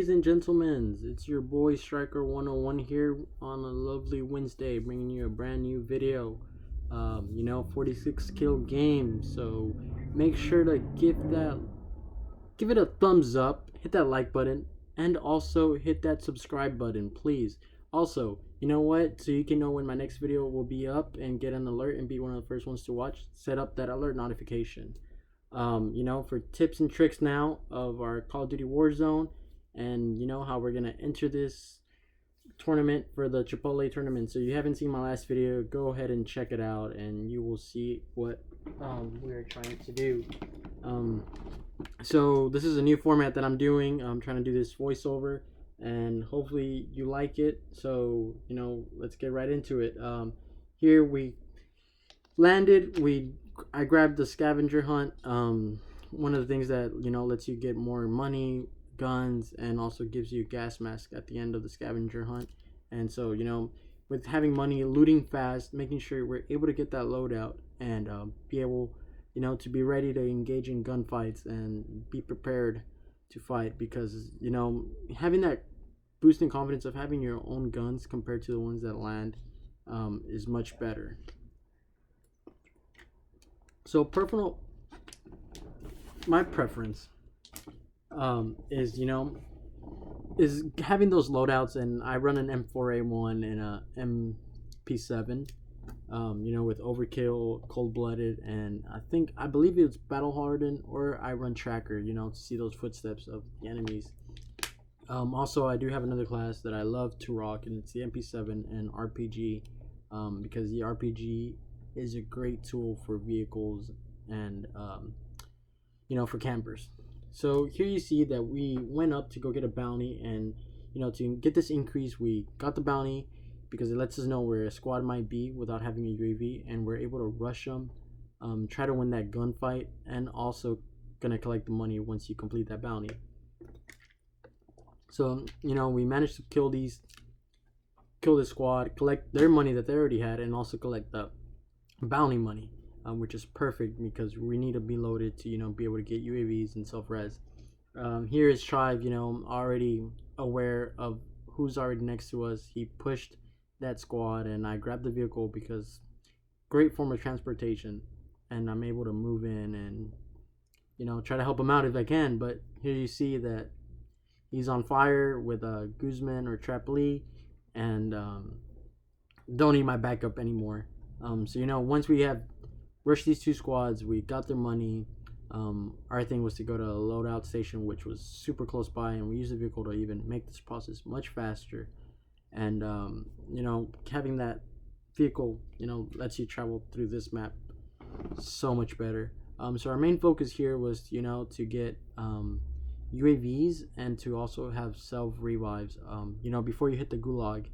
ladies and gentlemen, it's your boy Striker 101 here on a lovely Wednesday, bringing you a brand new video. 46 kill game. So make sure to give it a thumbs up, hit that like button, and also hit that subscribe button, please. Also, you know what? So you can know when my next video will be up and get an alert and be one of the first ones to watch. Set up that alert notification. For tips and tricks now of our Call of Duty Warzone, and how we're gonna enter this tournament for the Chipotle tournament. So you haven't seen my last video, go ahead and check it out, and you will see what we're trying to do. So this is a new format that I'm doing. I'm trying to do this voiceover, and hopefully you like it. So let's get right into it. Here we landed. I grabbed the scavenger hunt. One of the things that lets you get more money, guns, and also gives you a gas mask at the end of the scavenger hunt. And so with having money, looting fast, making sure we're able to get that loadout and be able to be ready to engage in gunfights and be prepared to fight, because having that boost in confidence of having your own guns compared to the ones that land is much better. So my preference is having those loadouts, and I run an M4A1 and a MP7, with overkill, cold-blooded, and I believe it's battle hardened, or I run tracker, to see those footsteps of the enemies. Also, I do have another class that I love to rock, and it's the MP7 and RPG, because the RPG is a great tool for vehicles and for campers. So here you see that we went up to go get a bounty, and to get this increase, we got the bounty because it lets us know where a squad might be without having a UAV, and we're able to rush them, try to win that gunfight, and also gonna collect the money once you complete that bounty. So we managed to kill this squad, collect their money that they already had, and also collect the bounty money, which is perfect because we need to be loaded to be able to get UAVs and self-res. Here is Tribe, already aware of who's already next to us. He pushed that squad, and I grabbed the vehicle because great form of transportation, and I'm able to move in and try to help him out if I can. But here you see that he's on fire with a Guzman or Traplee, and don't need my backup anymore. So once we have rushed these two squads, we got their money. Our thing was to go to a loadout station, which was super close by, and we used the vehicle to even make this process much faster. And having that vehicle lets you travel through this map so much better. So our main focus here was to get UAVs, and to also have self revives before you hit the gulag,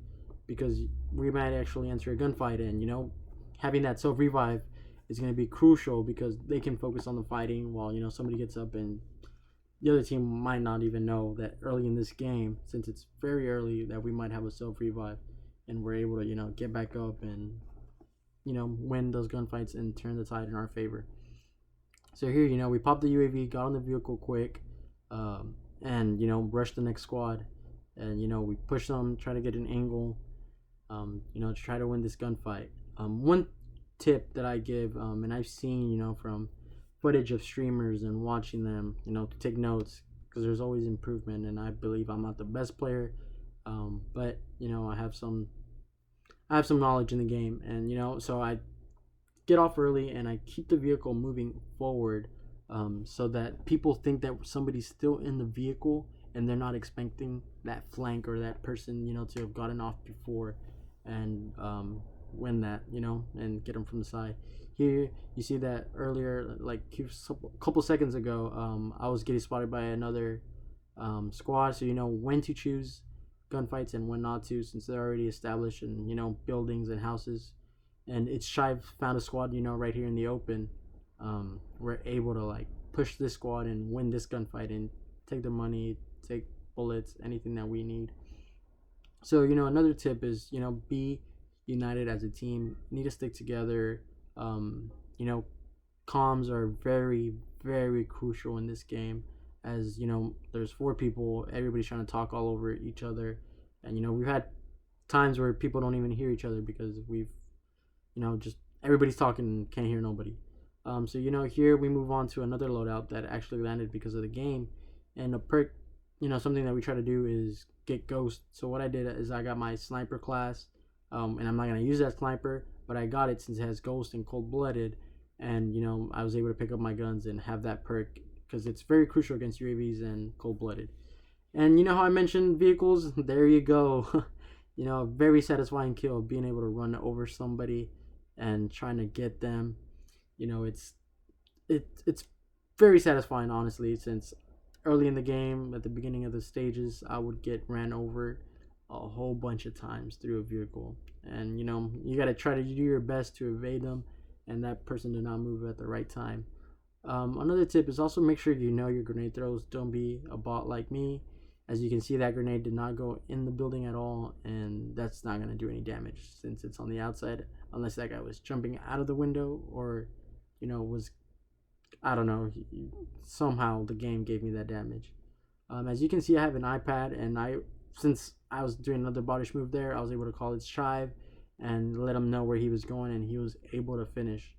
because we might actually enter a gunfight, and having that self revive is going to be crucial because they can focus on the fighting while somebody gets up, and the other team might not even know that early in this game, since it's very early, that we might have a self revive, and we're able to get back up and win those gunfights and turn the tide in our favor. So here we popped the UAV, got on the vehicle quick, and rushed the next squad, and we push them, try to get an angle, to try to win this gunfight. One tip that I give, and I've seen from footage of streamers and watching them to take notes, because there's always improvement, and I believe I'm not the best player, but I have some knowledge in the game, and so I get off early and I keep the vehicle moving forward, so that people think that somebody's still in the vehicle, and they're not expecting that flank or that person to have gotten off before, and win that and get them from the side. Here you see that earlier, like a couple seconds ago, I was getting spotted by another squad, so when to choose gunfights and when not to, since they're already established in buildings and houses. And it's Shive found a squad right here in the open. We're able to push this squad and win this gunfight and take the money, take bullets, anything that we need. So another tip is be united as a team. You need to stick together. Comms are very, very crucial in this game, as there's four people, everybody's trying to talk all over each other, and we've had times where people don't even hear each other because we've just everybody's talking and can't hear nobody. So here we move on to another loadout that actually landed because of the game, and a perk, something that we try to do is get ghost. So what I did is I got my sniper class, and I'm not gonna use that sniper, but I got it since it has ghost and cold blooded, and I was able to pick up my guns and have that perk because it's very crucial against UAVs and cold blooded. And how I mentioned vehicles, there you go. A very satisfying kill, being able to run over somebody and trying to get them. It's very satisfying, honestly, since early in the game, at the beginning of the stages, I would get ran over a whole bunch of times through a vehicle, and you got to try to do your best to evade them, and that person did not move at the right time. Another tip is also make sure you know your grenade throws. Don't be a bot like me. As you can see, that grenade did not go in the building at all, and that's not going to do any damage since it's on the outside, unless that guy was jumping out of the window or, was, I don't know, somehow the game gave me that damage. As you can see, I have an iPad, and since I was doing another bodish move there, I was able to call it Shive and let him know where he was going, and he was able to finish.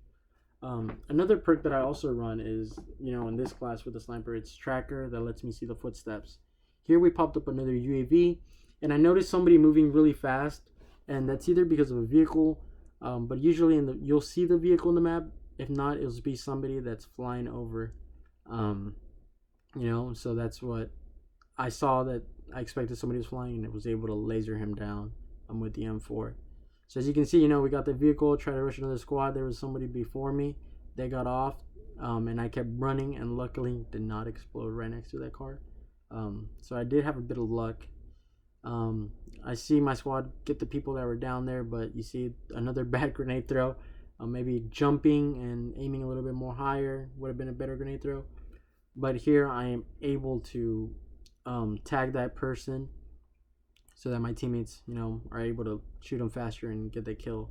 Another perk that I also run is, in this class with the sniper, it's Tracker that lets me see the footsteps. Here we popped up another UAV, and I noticed somebody moving really fast, and that's either because of a vehicle, but usually you'll see the vehicle in the map. If not, it'll be somebody that's flying over. So that's what I saw, that I expected somebody was flying, and it was able to laser him down with the M4. So as you can see, we got the vehicle, try to rush another squad. There was somebody before me. They got off, and I kept running, and luckily did not explode right next to that car. So I did have a bit of luck. I see my squad get the people that were down there, but you see another bad grenade throw. Maybe jumping and aiming a little bit more higher would have been a better grenade throw. But here I am able to tag that person so that my teammates, are able to shoot them faster and get the kill.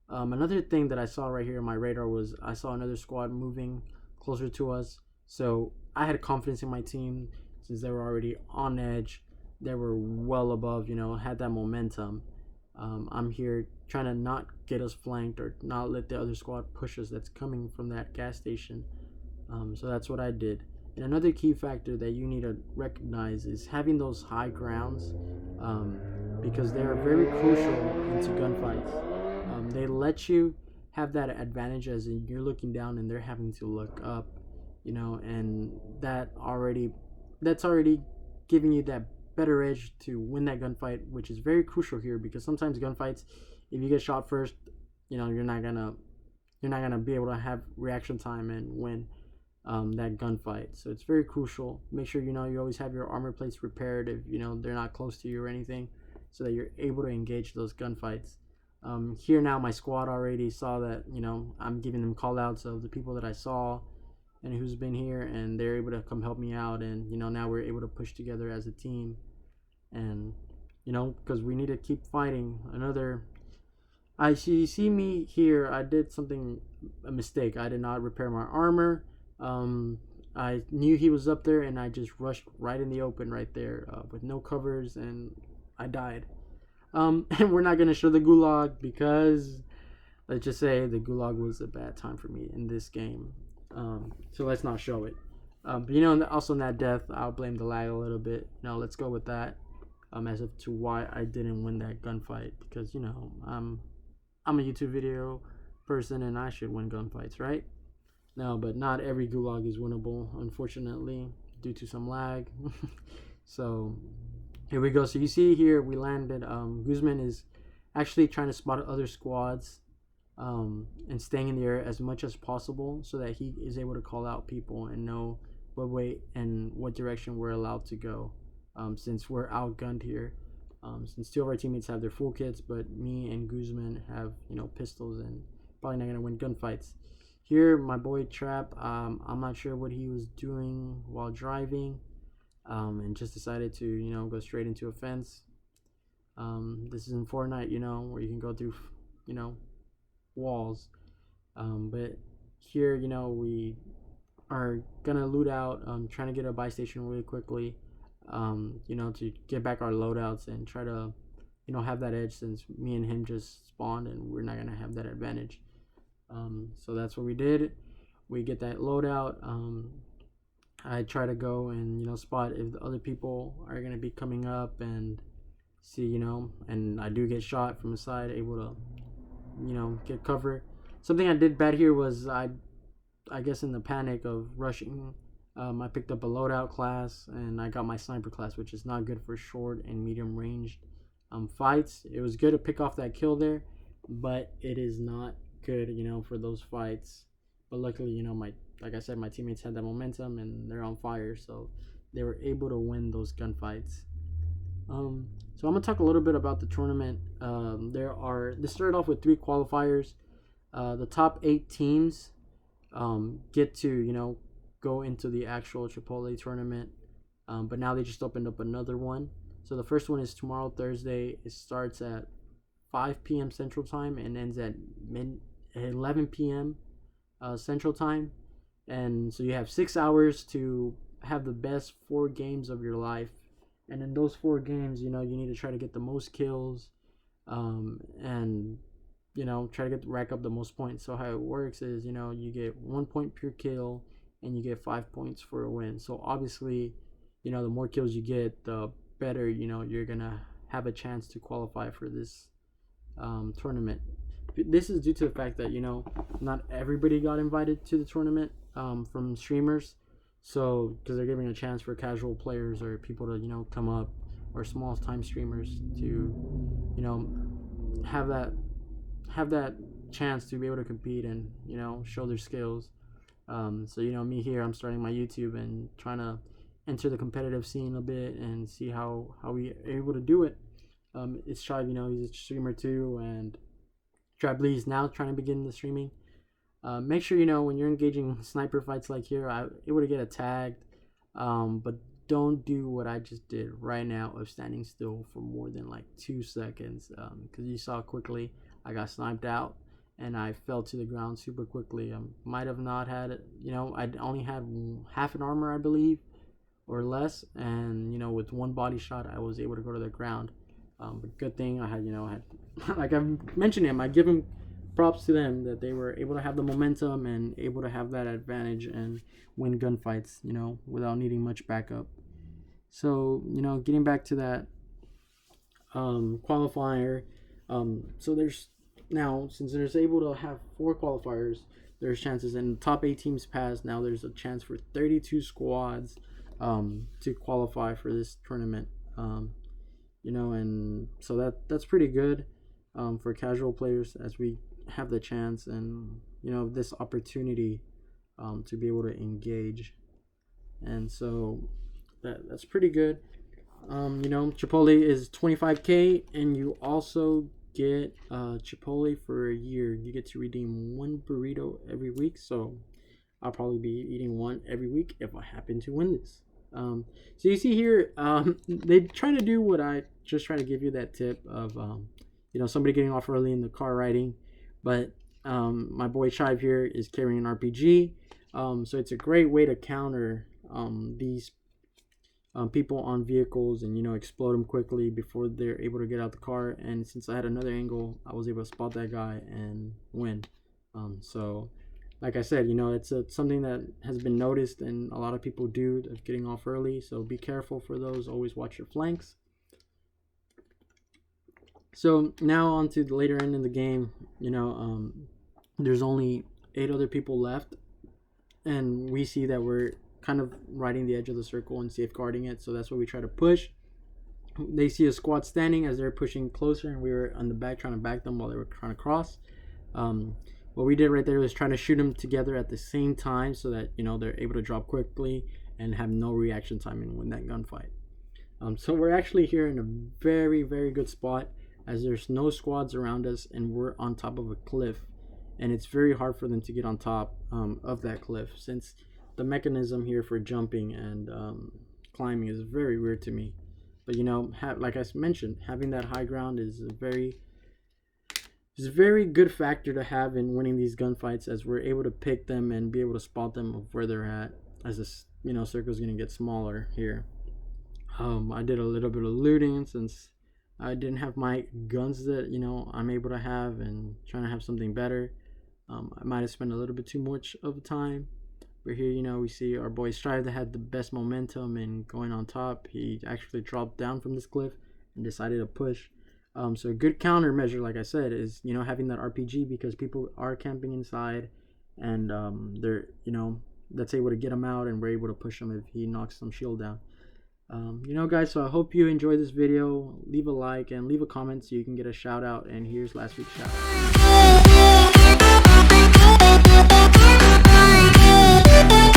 Another thing that I saw right here on my radar was I saw another squad moving closer to us. So I had confidence in my team since they were already on edge. They were well above, had that momentum. I'm here trying to not get us flanked or not let the other squad push us that's coming from that gas station. So that's what I did. And another key factor that you need to recognize is having those high grounds, because they are very crucial into gunfights. They let you have that advantage as in you're looking down and they're having to look up, and that's already giving you that better edge to win that gunfight, which is very crucial here because sometimes gunfights, if you get shot first, you're not gonna be able to have reaction time and win that gunfight. So it's very crucial. Make sure you always have your armor plates repaired if they're not close to you or anything, so that you're able to engage those gunfights. Here now my squad already saw that I'm giving them call outs of the people that I saw and who's been here, and they're able to come help me out, and now we're able to push together as a team, and because we need to keep fighting. I see me here, I did a mistake. I did not repair my armor. I knew he was up there, and I just rushed right in the open right there with no covers, and I died. And we're not going to show the gulag because let's just say the gulag was a bad time for me in this game. So let's not show it. But also in that death, I'll blame the lag a little bit. Let's go with that. As if to why I didn't win that gunfight, because I'm a YouTube video person and I should win gunfights, right? No, but not every gulag is winnable, unfortunately, due to some lag. So here we go. So you see here we landed. Guzman is actually trying to spot other squads, and staying in the air as much as possible so that he is able to call out people and know what way and what direction we're allowed to go. Since we're outgunned here, since two of our teammates have their full kits, but me and Guzman have pistols and probably not gonna win gunfights. Here, my boy Trap, I'm not sure what he was doing while driving, and just decided to go straight into a fence. This is in Fortnite, where you can go through walls, but here we are gonna loot out, trying to get a buy station really quickly, to get back our loadouts and try to, have that edge, since me and him just spawned and we're not gonna have that advantage. So that's what we did. We get that loadout. I try to go and spot if the other people are gonna be coming up and see, and I do get shot from the side, able to get cover. Something I did bad here was I guess in the panic of rushing, I picked up a loadout class and I got my sniper class, which is not good for short and medium ranged fights. It was good to pick off that kill there, but it is not good, for those fights. But luckily, like I said, my teammates had that momentum and they're on fire, so they were able to win those gunfights. So I'm gonna talk a little bit about the tournament. This started off with 3 qualifiers. The top 8 teams get to go into the actual Chipotle tournament, but now they just opened up another one. So the first one is tomorrow, Thursday. It starts at 5 p.m. Central Time and ends at 11 p.m. Central Time. And so you have 6 hours to have the best 4 games of your life. And in those 4 games, you need to try to get the most kills, and try to rack up the most points. So how it works is, you get 1 point per kill and you get 5 points for a win. So obviously, the more kills you get, the better, you're gonna have a chance to qualify for this tournament. This is due to the fact that not everybody got invited to the tournament from streamers. So because they're giving a chance for casual players or people to come up, or small time streamers to have that chance to be able to compete and show their skills. So me here, I'm starting my YouTube and trying to enter the competitive scene a bit and see how we are able to do it. It's Tribe, he's a streamer too, and Tribe Lee is now trying to begin the streaming. Make sure when you're engaging sniper fights like here, I'm able to get a tagged, but don't do what I just did right now of standing still for more than like 2 seconds, because you saw quickly I got sniped out and I fell to the ground super quickly. Might have not had it, I only had half an armor, I believe, or less, and with 1 body shot I was able to go to the ground. But good thing I had like I've mentioned him, I give him props to them that they were able to have the momentum and able to have that advantage and win gunfights, without needing much backup. So, getting back to that qualifier, so there's now, since there's able to have 4 qualifiers, there's chances, and the top 8 teams pass. Now there's a chance for 32 squads to qualify for this tournament. And so that's pretty good for casual players, as we have the chance and this opportunity to be able to engage. And so that's pretty good. Chipotle is 25k, and you also get Chipotle for a year. You get to redeem 1 burrito every week, so I'll probably be eating 1 every week if I happen to win this. So you see here, they try to do what I just try to give you, that tip of somebody getting off early in the car riding, but my boy Chive here is carrying an RPG, so it's a great way to counter these people on vehicles and explode them quickly before they're able to get out the car. And since I had another angle, I was able to spot that guy and win. So like I said, it's something that has been noticed and a lot of people do, of getting off early. So be careful for those. Always watch your flanks. So now on to the later end of the game. There's only 8 other people left, and we see that we're kind of riding the edge of the circle and safeguarding it. So that's what we try to push. They see a squad standing as they're pushing closer, and we were on the back trying to back them while they were trying to cross. What we did right there was trying to shoot them together at the same time, so that they're able to drop quickly and have no reaction time and win that gunfight. So we're actually here in a very, very good spot, as there's no squads around us and we're on top of a cliff, and it's very hard for them to get on top of that cliff, since the mechanism here for jumping and climbing is very weird to me. But like I mentioned, having that high ground is very It's a very good factor to have in winning these gunfights, as we're able to pick them and be able to spot them of where they're at, as this circle is going to get smaller here. I did a little bit of looting since I didn't have my guns that I'm able to have, and trying to have something better. I might have spent a little bit too much of the time. But here, we see our boy Strive that had the best momentum and going on top. He actually dropped down from this cliff and decided to push. So a good countermeasure, like I said, is having that RPG, because people are camping inside, and they're that's able to get him out, and we're able to push him if he knocks some shield down. Guys, so I hope you enjoyed this video. Leave a like and leave a comment so you can get a shout out. And here's last week's shout out.